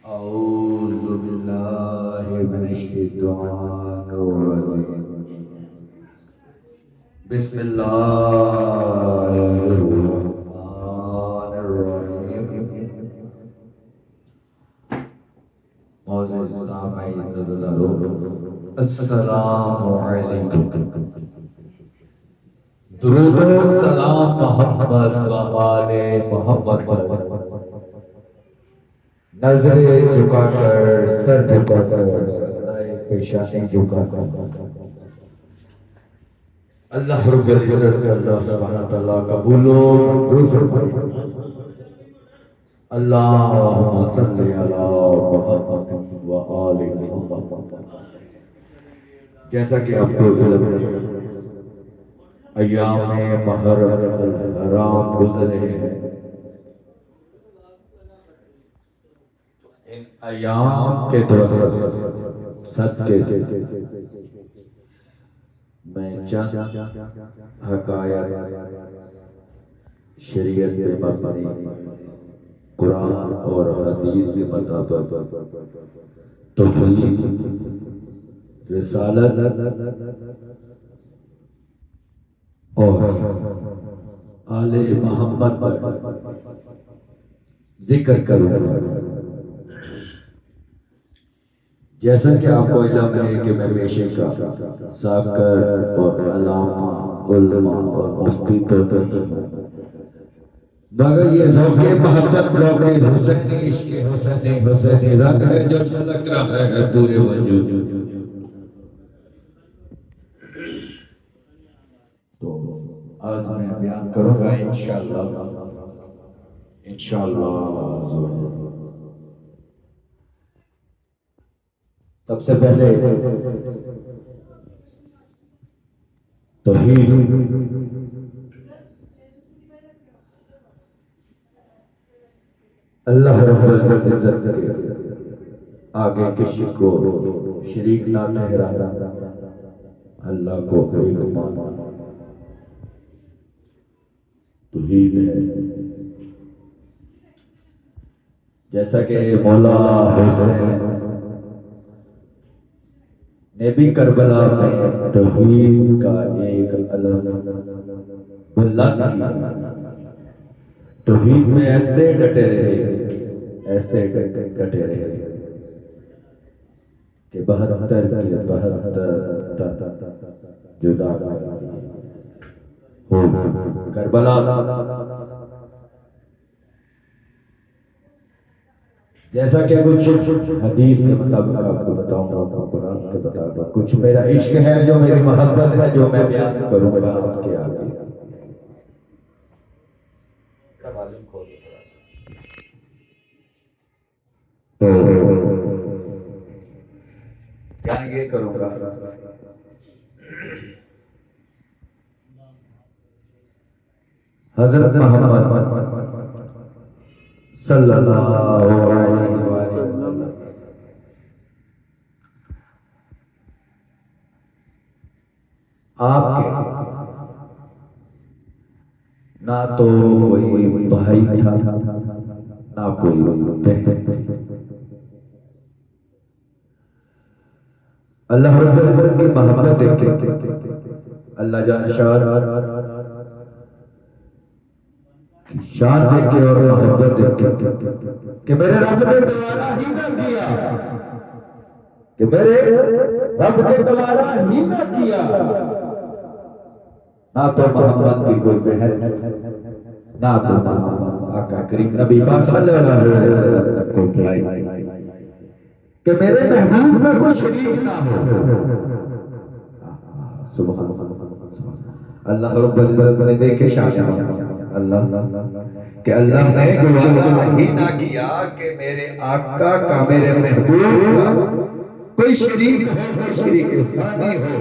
औज़ु बिल्लाहि मिनश्शैतानिर्रजीम। बिस्मिल्लाहिर्रहमानिर्रहीम। मोअज़्ज़िज़ सामीईन नज़रो, अस्सलामु अलैकुम। दुरूद व सलाम मोहम्मद व आले मोहम्मद पर। नजरे झुकाकर, सर झुकाकर, सजदाए पेशानी झुकाकर अल्लाह रब्बुल इज्जत अल्लाह सुब्हानहु व तआला कबूलो मंजूर फरमाए। अल्लाहुम्मा सल्लि अला मुहम्मद व आलि मुहम्मद। जैसा कि आपको इल्म है, अय्याम मुहर्रम हराम गुजरे हैं। इन अय्याम के दौरान सदके से मैं चंद हकायत शरीयत पे मबनी कुरान और हदीस के मुताबिक तौहीद, रिसालत और आले मोहम्मद पर जिक्र करूंगा। जैसा कि आपको इल्म है कि मैं पेशे का साकर और अलामा उलमा और मुफ्ती तो नहीं हूं, मगर ये ज़ौक़े मोहब्बत, ज़ौक़े हुस्न, इश्क़ हुस्न हुस्न रंग है जो छलक रहा है पूरे वजूद। तो आज मैं बयान करूंगा इंशाअल्लाह। सबसे पहले तौहीद, अल्लाह रब्बुल इज्जत के आगे किसी को शरीक ना ठहराना, अल्लाह को एक मानना तौहीद है। जैसा कि मौला हुसैन ने भी करबला में तौहीद का एक अलम बुलंद किया। तौहीद में ऐसे डटे रहे, ऐसे डटे रहे कि 72 के 72 जुदा हो करबला। जैसा कि कुछ हदीस के मुताबिक आपको बताऊंगा, कुरान के मुताबिक कुछ मेरा इश्क है, जो मेरी मोहब्बत है, जो मैं बयान करूंगा आपके आगे। तो बयान ये करूंगा, हजरत मोहम्मद सल्लल्लाहु अलैहि वसल्लम आपके ना तो कोई भाई था, ना कोई बहन। अल्लाह रब्बुल इज्जत की मोहब्बत देख के, अल्लाह जान शान देख के और मोहब्बत देख के कि मेरे रब ने तुम्हारा ही ना किया, कि मेरे रब ने तुम्हारा ही ना किया, ना तो मोहम्मद की कोई बहन, ना तो मोहम्मद आका करीम नबी पाक सल्लल्लाहु अलैहि वसल्लम को भाई, कि मेरे महबूब में कोई शरीक ना हो। सुभान अल्लाह रब्बुल इज्जत ने देखे शान अल्लाह, कि अल्लाह ने गवारा ही ना किया कि मेरे आका का, मेरे महबूब का कोई शरीक हो, कोई शरीक सानी हो,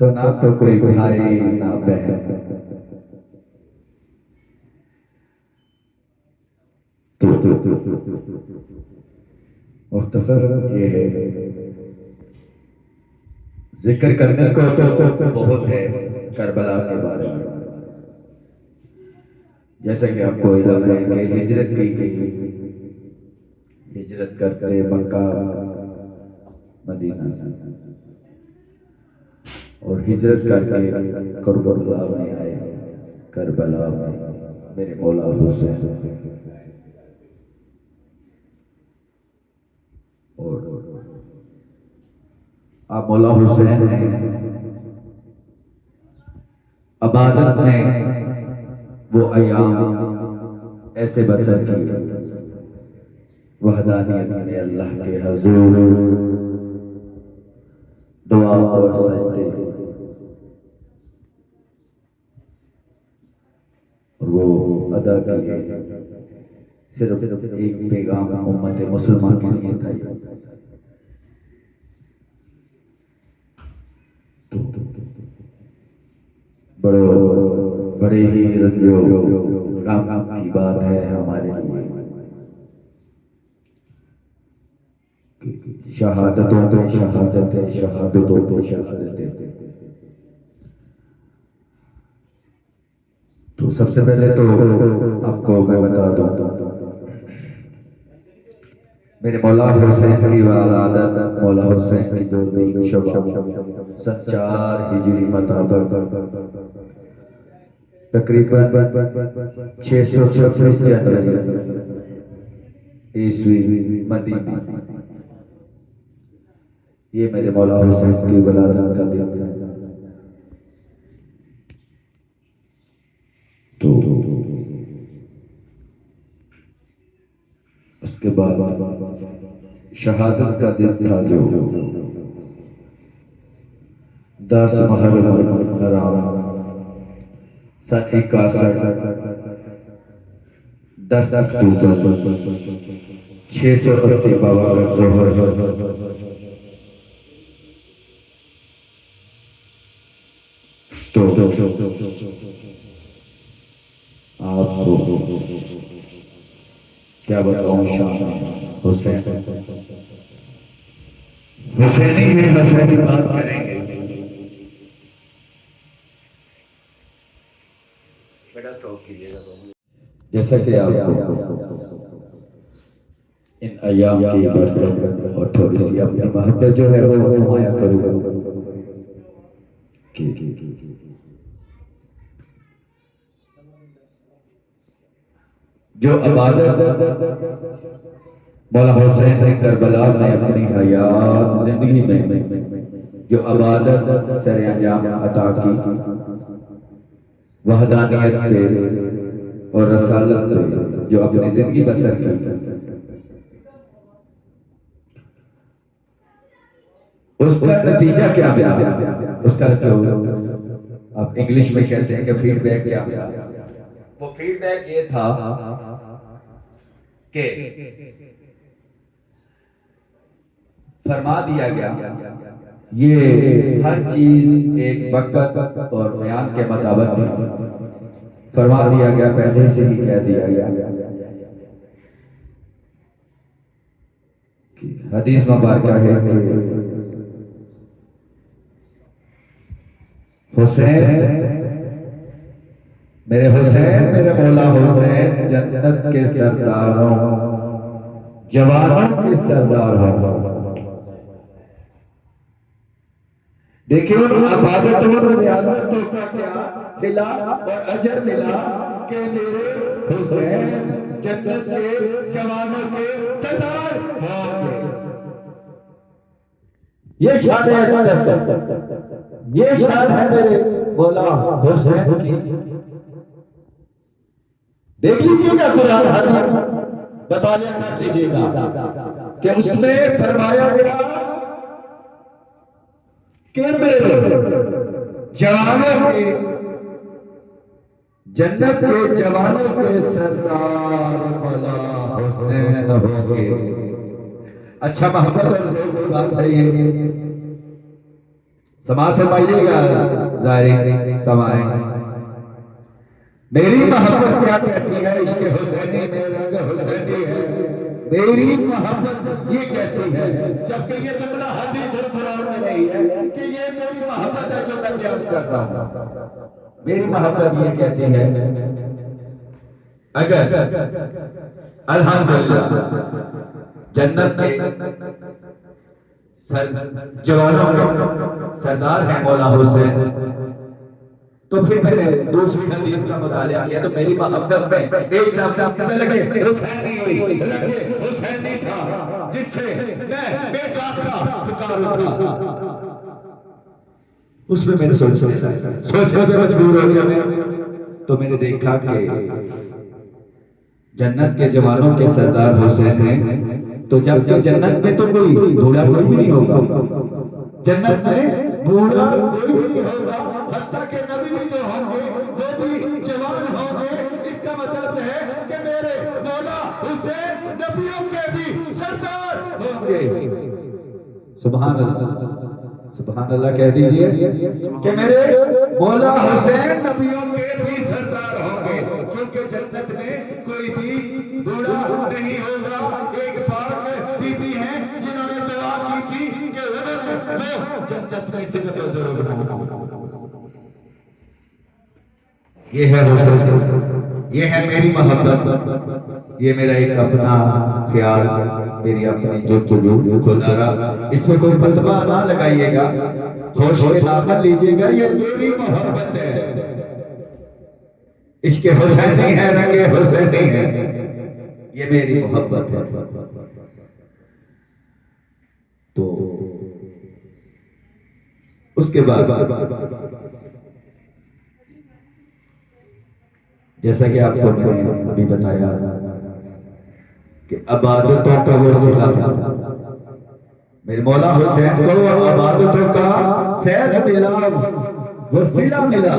तो ना तो कोई भाई ना बहन। मुख्तसर ये है, जिक्र करने को तो बहुत है करबला के बारे में। जैसा कि आपको इल्म है कि हिजरत की गई हिजरत करके मक्का मदीना और हिजरत करके करबला में आए। करबला में मेरे मौला हुसैन और आप मौला हुसैन ने इबादत में वो अयाम ऐसे बसर किए, वहदानियत में अल्लाह के हजूर दुआ और सजदे, और वो अदा किए। सिर्फ एक पैगाम उम्मत मुसलमान के लिए था। बड़े ही रंजो काम की बात है हमारे लिए। शहादतों पे शहादतें, शहादतों पे शहादतें। तो सबसे पहले तो आपको मैं बता दूं, मेरे मौला हुसैन की वलादत, मौला हुसैन की जो शब 4 हिजरी मुताबिक तकरीबन 626 जनवरी ईस्वी मदीना, ये मेरे मौला हुसैन की वलादत का दिन है। तो उसके बाद शहादत का दिन था जो 10 मुहर्रम हराम सन 61, 10 अक्टूबर 680 बाबर जोहर। तो आपको क्या बताऊं, शान हुसैन हुसैनी में हुसैनी बात करेंगे। बेटा स्टॉप कीजिएगा। जैसा कि आपको इन अय्याम की बरकत और थोड़ी सी अपनी महत्व जो है वो नुमाया करूंगा कि जो इबादत मौला हुसैन ने करबला में अपनी हयात जिंदगी में जो इबादत सरे अंजाम अता की, वहदानियत पे और रसालत पे जो अपनी जिंदगी बसर की, उसका नतीजा क्या मिला, उसका जो आप इंग्लिश में कहते हैं कि फीडबैक क्या मिला, वो फीडबैक ये था कि फरमा दिया गया ये हर चीज एक वक्त और बयान के मुताबिक फरमा दिया गया, पहले से ही कह दिया गया। हदीस मुबारक है कि हुसैन मेरे मौला हुसैन जन्नत के सरदारों, जवानों के सरदार हो। देखिए उन इबादतों और रियाजतों का क्या सिला और अजर मिला कि मेरे हुसैन जन्नत के जवानों के सरदार होंगे। ये शान है, ये शान है मेरे मौला हुसैन की। देख लीजिएगा कुरान हदीस बताया कर लीजिएगा कि उसमें फरमाया गया कि मेरे जवानों के, जन्नत के जवानों के सरदार मौला हुसैन होंगे। अच्छा मोहब्बत और ज़ौक़ की बात है ये, समाज फरमाइएगा, ज़ाहिर समाएं। मेरी मोहब्बत क्या कहती है, इश्क़ हुसैनी में रंग हुसैनी है। मेरी मोहब्बत ये कहती है, जबकि ये जुमला हदीस और कुरान में नहीं है कि ये मेरी मोहब्बत है जो मैं बयान कर रहा हूं। मेरी मोहब्बत ये कहती है, अगर अल्हम्दुलिल्लाह जन्नत के जवानों के सरदार हैं मौला हुसैन। तो फिर मैंने दूसरी हदीस का मुतालिया किया तो मेरी मोहब्बत में एक नाम लगे हुसैनी हुई, लगे हुसैनी था जिससे मैं बेसाख्ता पुकार उठा। उसमें मैंने सोचने पे मजबूर हो गया मैं। तो मैंने देखा कि जन्नत के जवानों के सरदार हुसैन हैं, तो जब कि जन्नत में तो कोई बूढ़ा कोई भी नहीं होगा, जन्नत में बूढ़ा कोई भी नहीं होगा, हत्ता के नबी भी जो होंगे वो भी जवान होंगे। इसका मतलब है कि मेरे मौला हुसैन नबियों के भी सरदार होंगे। सुभान अल्लाह, सुभान अल्लाह कह दीजिए कि मेरे मौला हुसैन नबियों के भी सरदार होंगे, क्योंकि जन्नत में कोई भी बूढ़ा नहीं होगा। एक पाक बीबी है जिन्होंने दुआ की थी कि मैं जन्नत में सिर्फ बुजुर्ग हूं। ये है हुसैन, ये है मेरी मोहब्बत, ये मेरा एक अपना ख्याल, मेरी अपनी जो खुदारा। इसमें कोई फतवा ना लगाइएगा, होश में ना लीजिएगा, ये मेरी मोहब्बत है। इसके हुसैनी है, रंगे हुसैनी है, ये मेरी मोहब्बत है। तो उसके बाद जैसा कि आपको मैंने अभी बताया कि इबादतों का वो सिला था, मेरे मौला हुसैन को इबादतों का फैज़ मिला, वो सिला मिला,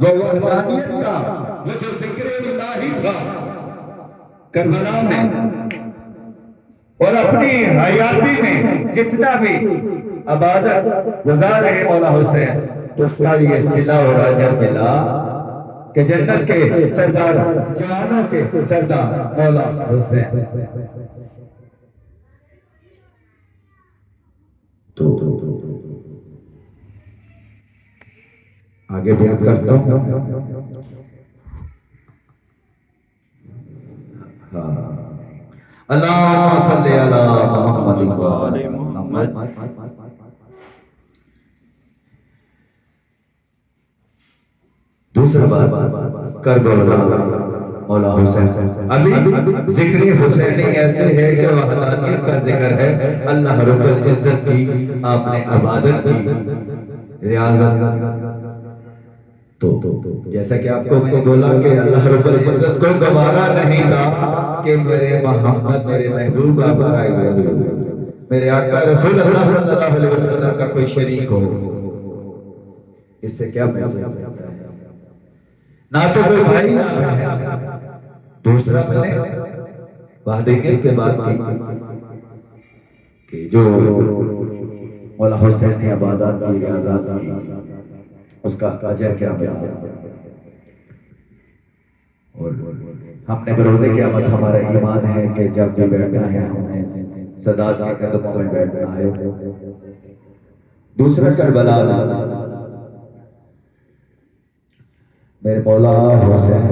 वो वहदानियत का, वो जो ज़िक्र इलाही था करबला में और अपनी हयाती में जितना भी इबादत गुजार है मौला हुसैन, तो उसका ये सिला और अजर मिला कि जन्नत के सरदार, जवानों के सरदार मौला हुसैन। तो आगे बयान करता हूं। अल्लाहुम्मा सल्ली अला मुहम्मद व आले मुहम्मद। दूसरा बात करबला मौला हुसैन। अभी जिक्र हुसैनी ऐसे है कि वहदानियत का जिक्र है, अल्लाह रब्बुल इज्जत की आपने इबादत की, रियाजत। तो जैसा कि आपको मैंने बोला कि अल्लाह रब्बुल इज्जत को गवारा नहीं था कि मेरे मोहम्मद, मेरे महबूब आए हुए, मेरे आका रसूल अल्लाह सल्लल्लाहु अलैहि वसल्लम का कोई शरीक हो। इससे क्या मैसेज है? ना तो कोई भाई ना बहन। दूसरा मैंने वाहदानियत के बाद कि जो मौला हुसैन ने इबादत की, रियाजत की, उसका अजर क्या मिला। और हमने बरोज़े क़यामत हमारा ईमान है कि जब भी बैठना है हमें सदा के कदमों में बैठना है। दूसरा करबला मेरे मौला हुसैन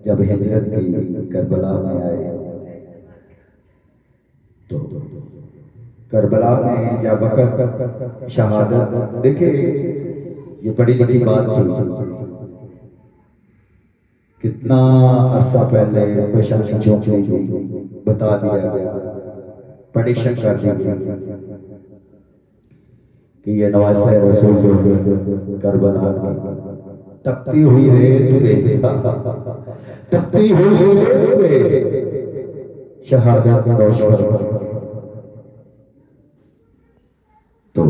जब हिजरत की करबला में आए, तो करबला में जब बकर शहादत, देखिए ये बड़ी बड़ी बात थी, कितना अरसा पहले पेशानी चौकी बता दिया गया, प्रेडिक्शन कर दी कि ये नवासे रसूल जो करबला की तपती हुई रेत पे, तपती हुई रेत पे शहादत नौश पर। तो